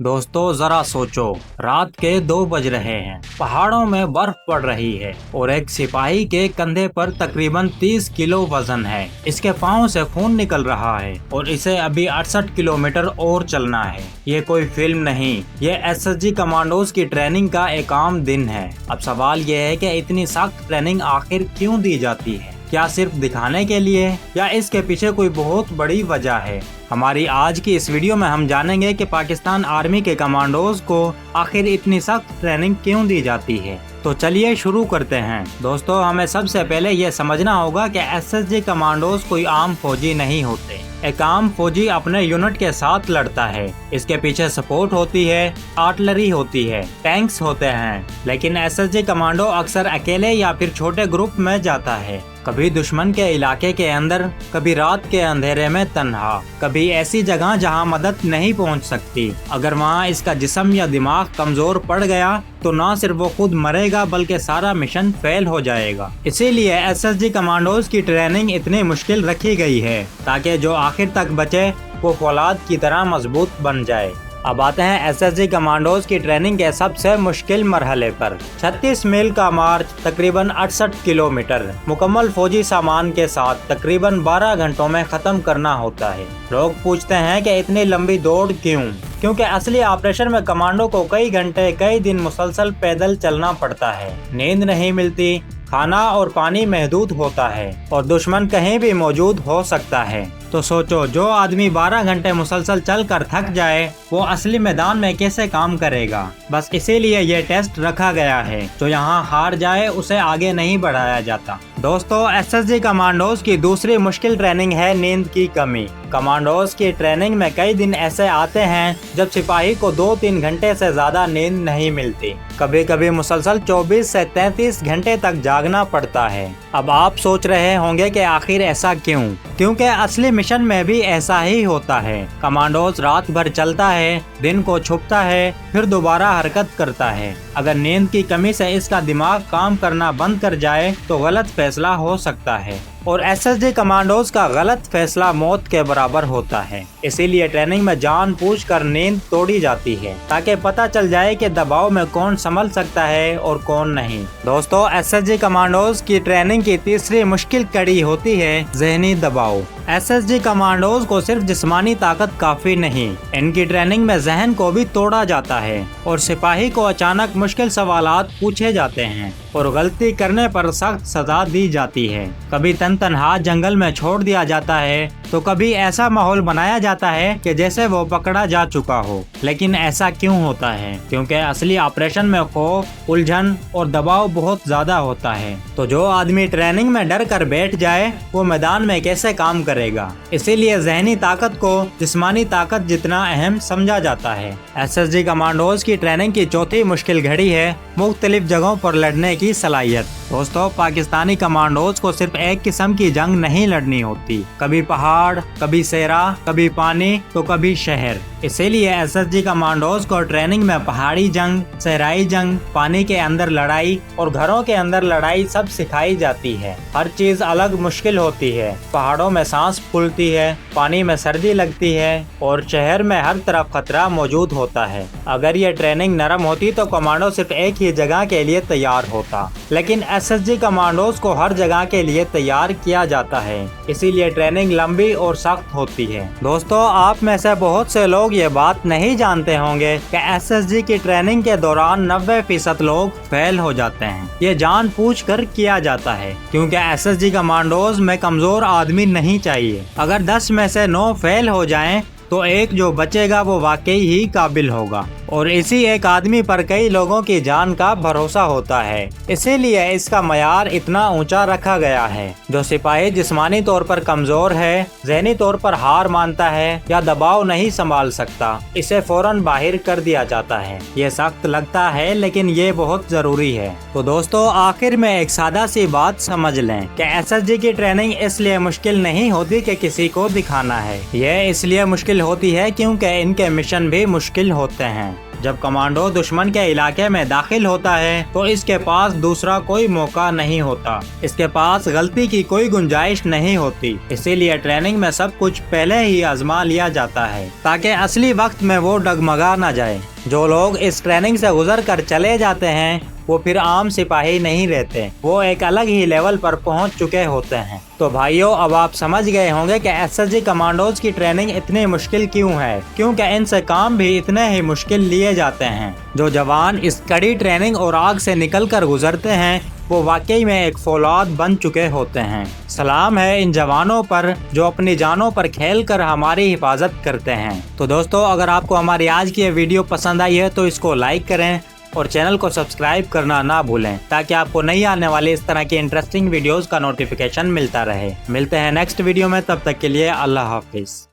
दोस्तों जरा सोचो, रात के 2 बज रहे हैं, पहाड़ों में बर्फ पड़ रही है और एक सिपाही के कंधे पर तकरीबन 30 किलो वजन है। इसके पाँव से खून निकल रहा है और इसे अभी 68 किलोमीटर और चलना है। ये कोई फिल्म नहीं, ये एसएसजी कमांडोज की ट्रेनिंग का एक आम दिन है। अब सवाल ये है कि इतनी सख्त ट्रेनिंग आखिर क्यों दी जाती है? क्या सिर्फ दिखाने के लिए या इसके पीछे कोई बहुत बड़ी वजह है? हमारी आज की इस वीडियो में हम जानेंगे कि पाकिस्तान आर्मी के कमांडोज को आखिर इतनी सख्त ट्रेनिंग क्यों दी जाती है। तो चलिए शुरू करते हैं। दोस्तों, हमें सबसे पहले ये समझना होगा कि एसएसजी कमांडोज कोई आम फौजी नहीं होते। एक आम फौजी अपने यूनिट के साथ लड़ता है। इसके पीछे सपोर्ट होती है, आर्टिलरी होती है, टैंक्स होते हैं। लेकिन एसएसजी कमांडो अक्सर अकेले या फिर छोटे ग्रुप में जाता है, कभी दुश्मन के इलाके के अंदर, कभी रात के अंधेरे में तन्हा, कभी ऐसी जगह जहां मदद नहीं पहुंच सकती। अगर वहां इसका जिस्म या दिमाग कमजोर पड़ गया तो न सिर्फ वो खुद मरेगा बल्कि सारा मिशन फेल हो जाएगा। इसीलिए एसएसजी कमांडोज की ट्रेनिंग इतनी मुश्किल रखी गई है ताकि जो आखिर तक बचे वो फौलाद की तरह मजबूत बन जाए। अब आते हैं एसएसजी कमांडोज की ट्रेनिंग के सबसे मुश्किल मरहले पर। 36 मील का मार्च, तकरीबन 68 किलोमीटर मुकम्मल फौजी सामान के साथ तकरीबन 12 घंटों में खत्म करना होता है। लोग पूछते हैं कि इतनी लंबी दौड़ क्यों? क्योंकि असली ऑपरेशन में कमांडो को कई घंटे कई दिन मुसलसल पैदल चलना पड़ता है। नींद नहीं मिलती, खाना और पानी महदूद होता है और दुश्मन कहीं भी मौजूद हो सकता है। तो सोचो, जो आदमी 12 घंटे मुसलसल चल कर थक जाए वो असली मैदान में कैसे काम करेगा? बस इसीलिए ये टेस्ट रखा गया है। जो यहाँ हार जाए उसे आगे नहीं बढ़ाया जाता। दोस्तों, एसएसजी कमांडोज की दूसरी मुश्किल ट्रेनिंग है नींद की कमी। कमांडोज की ट्रेनिंग में कई दिन ऐसे आते हैं जब सिपाही को 2-3 घंटे से ज्यादा नींद नहीं मिलती। कभी कभी मुसलसल 24 से 33 घंटे तक जागना पड़ता है। अब आप सोच रहे होंगे कि आखिर ऐसा क्यों? क्योंकि असली मिशन में भी ऐसा ही होता है। कमांडोज रात भर चलता है, दिन को छुपता है, फिर दोबारा हरकत करता है। अगर नींद की कमी से इसका दिमाग काम करना बंद कर जाए तो गलत फैसला हो सकता है और एसएसजी कमांडोज का गलत फैसला मौत के बराबर होता है। इसीलिए ट्रेनिंग में जानबूझकर नींद तोड़ी जाती है ताकि पता चल जाए कि दबाव में कौन संभल सकता है और कौन नहीं। दोस्तों, एसएसजी कमांडोज की ट्रेनिंग की तीसरी मुश्किल कड़ी होती है जहनी दबाव। एसएसजी कमांडोज को सिर्फ जिस्मानी ताकत काफी नहीं, इनकी ट्रेनिंग में जहन को भी तोड़ा जाता है और सिपाही को अचानक मुश्किल सवालात पूछे जाते हैं और गलती करने पर सख्त सजा दी जाती है। कभी तनहा जंगल में छोड़ दिया जाता है तो कभी ऐसा माहौल बनाया जाता है कि जैसे वो पकड़ा जा चुका हो। लेकिन ऐसा क्यों होता है? क्योंकि असली ऑपरेशन में खौफ, उलझन और दबाव बहुत ज्यादा होता है। तो जो आदमी ट्रेनिंग में डर कर बैठ जाए वो मैदान में कैसे काम करेगा? इसीलिए जहनी ताकत को जिस्मानी ताकत जितना अहम समझा जाता है। एसएसजी कमांडोज की ट्रेनिंग की चौथी मुश्किल घड़ी है मुख्तलिफ जगहों पर लड़ने की सलाहियत। दोस्तों, पाकिस्तानी कमांडोज को सिर्फ एक किस्म की जंग नहीं लड़नी होती। कभी पहाड़, कभी सेरा, कभी पानी तो कभी शहर। इसीलिए एसएसजी कमांडोज को ट्रेनिंग में पहाड़ी जंग, सहराई जंग, पानी के अंदर लड़ाई और घरों के अंदर लड़ाई सब सिखाई जाती है। हर चीज अलग मुश्किल होती है। पहाड़ों में सांस फूलती है, पानी में सर्दी लगती है और शहर में हर तरफ खतरा मौजूद होता है। अगर ये ट्रेनिंग नरम होती तो कमांडो सिर्फ एक ही जगह के लिए तैयार होता, लेकिन एसएसजी कमांडोज को हर जगह के लिए तैयार किया जाता है। इसीलिए ट्रेनिंग लंबी और सख्त होती है। दोस्तों, आप में से बहुत से लोग ये बात नहीं जानते होंगे कि एसएसजी की ट्रेनिंग के दौरान 90% लोग फेल हो जाते हैं। ये जानबूझकर किया जाता है क्योंकि एसएसजी कमांडोज में कमजोर आदमी नहीं चाहिए। अगर 10 में से 9 फेल हो जाएं तो एक जो बचेगा वो वाकई ही काबिल होगा और इसी एक आदमी पर कई लोगों की जान का भरोसा होता है। इसीलिए इसका मयार इतना ऊंचा रखा गया है। जो सिपाही जिस्मानी तौर पर कमजोर है, ज़हनी तौर पर हार मानता है या दबाव नहीं संभाल सकता, इसे फौरन बाहर कर दिया जाता है। ये सख्त लगता है लेकिन ये बहुत जरूरी है। तो दोस्तों, आखिर में एक सादा सी बात समझ लें कि एसएसजी की ट्रेनिंग इसलिए मुश्किल नहीं होती कि किसी को दिखाना है। ये इसलिए मुश्किल होती है क्योंकि इनके मिशन भी मुश्किल होते हैं। जब कमांडो दुश्मन के इलाके में दाखिल होता है तो इसके पास दूसरा कोई मौका नहीं होता। इसके पास गलती की कोई गुंजाइश नहीं होती। इसीलिए ट्रेनिंग में सब कुछ पहले ही आजमा लिया जाता है ताकि असली वक्त में वो डगमगा न जाए। जो लोग इस ट्रेनिंग से गुजर कर चले जाते हैं वो फिर आम सिपाही नहीं रहते, वो एक अलग ही लेवल पर पहुंच चुके होते हैं। तो भाइयों, अब आप समझ गए होंगे कि एसएसजी कमांडोज की ट्रेनिंग इतनी मुश्किल क्यों है, क्योंकि इनसे काम भी इतने ही मुश्किल लिए जाते हैं। जो जवान इस कड़ी ट्रेनिंग और आग से निकल कर गुजरते हैं वो वाकई में एक फौलाद बन चुके होते हैं। सलाम है इन जवानों पर जो अपनी जानों पर खेल कर हमारी हिफाजत करते हैं। तो दोस्तों, अगर आपको हमारी आज की ये वीडियो पसंद आई है तो इसको लाइक करें और चैनल को सब्सक्राइब करना ना भूलें ताकि आपको नई आने वाली इस तरह की इंटरेस्टिंग वीडियोस का नोटिफिकेशन मिलता रहे। मिलते हैं नेक्स्ट वीडियो में, तब तक के लिए अल्लाह हाफिज।